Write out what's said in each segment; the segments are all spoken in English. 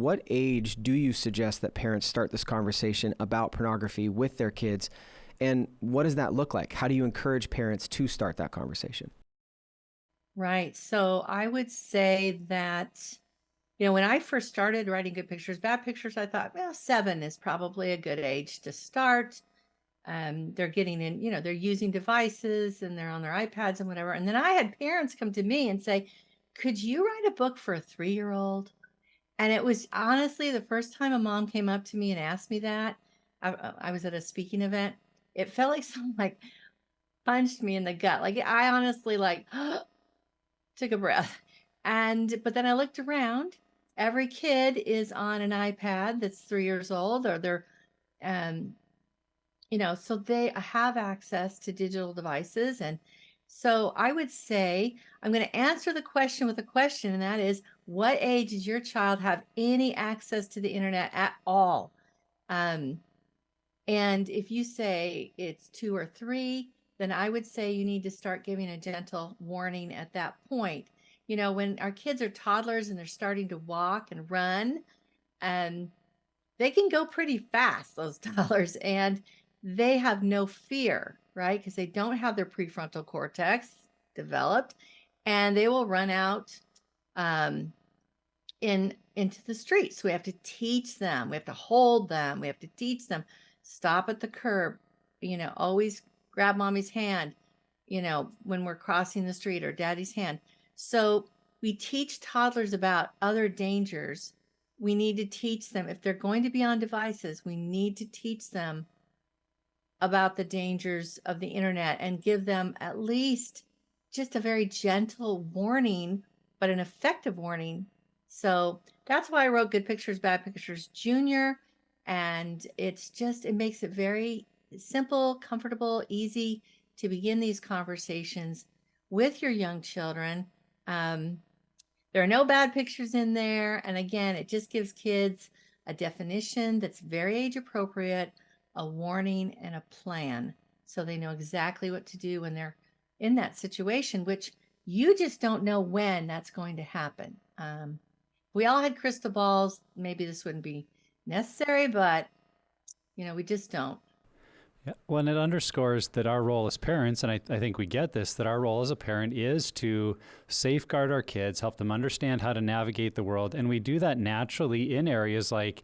what age do you suggest that parents start this conversation about pornography with their kids? And what does that look like? How do you encourage parents to start that conversation? Right. So I would say that, when I first started writing good pictures, bad pictures, I thought, well, 7 is probably a good age to start. They're getting in, they're using devices and they're on their iPads and whatever. And then I had parents come to me and say, could you write a book for a 3-year-old? And it was honestly the first time a mom came up to me and asked me that. I was at a speaking event. It felt like someone like punched me in the gut. Like I honestly like took a breath. But then I looked around. Every kid is on an iPad that's 3 years old, or they're, um, so they have access to digital devices. And so I would say, I'm going to answer the question with a question, and that is, what age does your child have any access to the internet at all? And if you say it's 2 or 3, then I would say you need to start giving a gentle warning at that point. When our kids are toddlers and they're starting to walk and run, and they can go pretty fast, those toddlers, and they have no fear, right? Because they don't have their prefrontal cortex developed, and they will run out into the streets. We have to teach them. We have to hold them. We have to teach them. Stop at the curb. Always grab mommy's hand, when we're crossing the street, or daddy's hand. So we teach toddlers about other dangers. We need to teach them, if they're going to be on devices, we need to teach them about the dangers of the internet and give them at least just a very gentle warning, but an effective warning. So that's why I wrote Good Pictures, Bad Pictures Junior. And it makes it very simple, comfortable, easy to begin these conversations with your young children. There are no bad pictures in there. And again, it just gives kids a definition that's very age appropriate, a warning, and a plan. So they know exactly what to do when they're in that situation, which you just don't know when that's going to happen. We all had crystal balls. Maybe this wouldn't be necessary, but we just don't. Yeah. Well, and it underscores that our role as parents, and I think we get this, that our role as a parent is to safeguard our kids, help them understand how to navigate the world. And we do that naturally in areas like,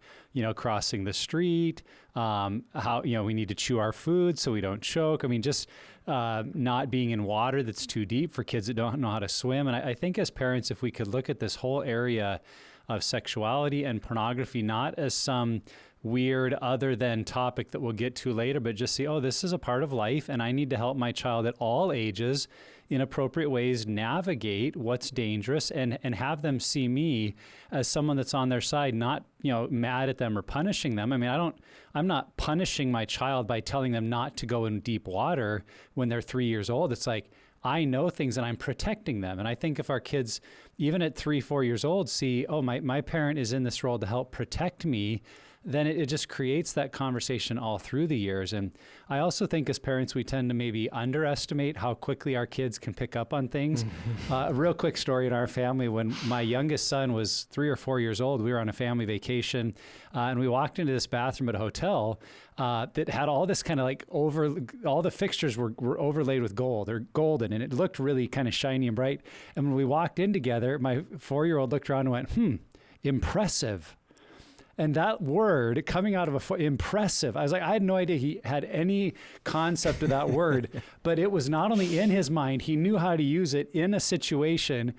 crossing the street, how, we need to chew our food so we don't choke. I mean, just not being in water that's too deep for kids that don't know how to swim. And I think as parents, if we could look at this whole area of sexuality and pornography, not as some weird other than topic that we'll get to later, but just see, this is a part of life, and I need to help my child at all ages in appropriate ways navigate what's dangerous, and have them see me as someone that's on their side, not, mad at them or punishing them. I mean, I'm not punishing my child by telling them not to go in deep water when they're 3 years old. It's like, I know things and I'm protecting them. And I think if our kids, even at 3, 4 years old, see, my parent is in this role to help protect me, then it just creates that conversation all through the years. And I also think as parents, we tend to maybe underestimate how quickly our kids can pick up on things. A real quick story in our family: when my youngest son was 3 or 4 years old, we were on a family vacation, and we walked into this bathroom at a hotel that had all this kind of like all the fixtures were overlaid with gold or golden, and it looked really kind of shiny and bright. And when we walked in together, my 4-year-old looked around and went, impressive. And that word coming out of impressive, I was like, I had no idea he had any concept of that word, but it was not only in his mind, he knew how to use it in a situation.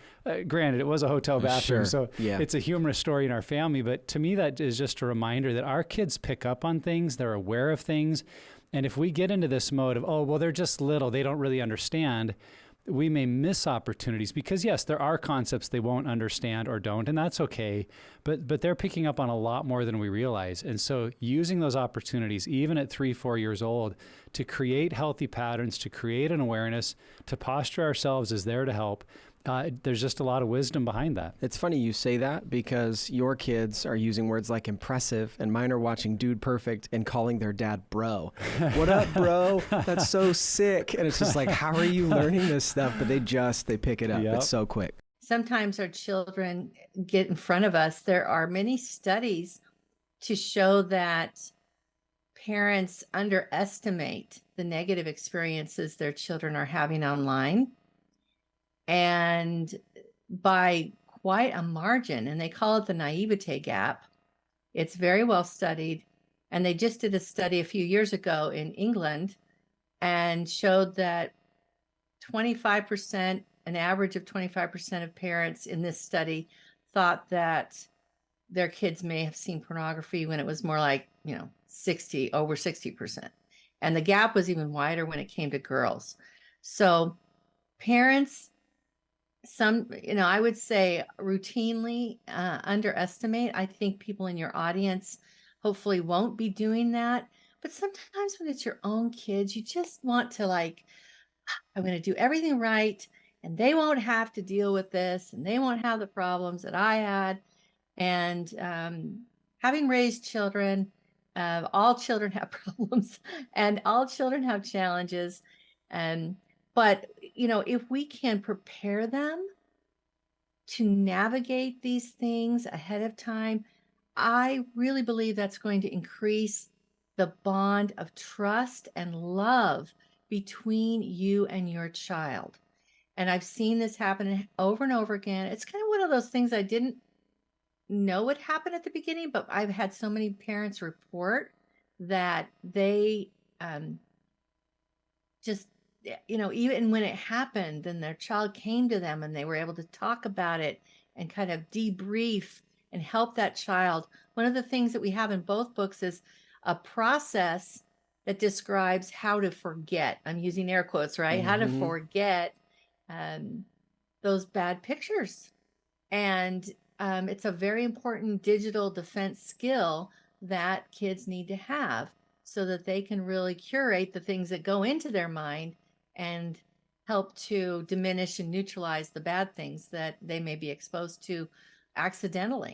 Granted, it was a hotel bathroom, Sure. so Yeah. It's a humorous story in our family, but to me, that is just a reminder that our kids pick up on things, they're aware of things. And if we get into this mode of, they're just little, they don't really understand, we may miss opportunities, because yes, there are concepts they won't understand or don't, and that's okay, but they're picking up on a lot more than we realize. And so using those opportunities, even at 3, 4 years old, to create healthy patterns, to create an awareness, to posture ourselves as there to help, there's just a lot of wisdom behind that. It's funny you say that, because your kids are using words like impressive, and mine are watching Dude Perfect and calling their dad bro. What up, bro? That's so sick. And it's just like, how are you learning this stuff? But they pick it up. Yep. It's so quick. sometimes our children get in front of us. There are many studies to show that parents underestimate the negative experiences their children are having online, and by quite a margin. And they call it the naivete gap. It's very well studied. And they just did a study a few years ago in England and showed that 25%, an average of 25% of parents in this study thought that their kids may have seen pornography, when it was more like, over 60%. And the gap was even wider when it came to girls. So parents, I would say routinely underestimate. I think people in your audience hopefully won't be doing that. But sometimes when it's your own kids, you just want to I'm going to do everything right, and they won't have to deal with this, and they won't have the problems that I had. And having raised children, all children have problems, and all children have challenges. But if we can prepare them to navigate these things ahead of time, I really believe that's going to increase the bond of trust and love between you and your child. And I've seen this happen over and over again. It's kind of one of those things I didn't know would happen at the beginning, but I've had so many parents report that they just, even when it happened and their child came to them and they were able to talk about it and kind of debrief and help that child. One of the things that we have in both books is a process that describes how to forget. I'm using air quotes, right? How to forget those bad pictures. And it's a very important digital defense skill that kids need to have so that they can really curate the things that go into their mind and help to diminish and neutralize the bad things that they may be exposed to accidentally.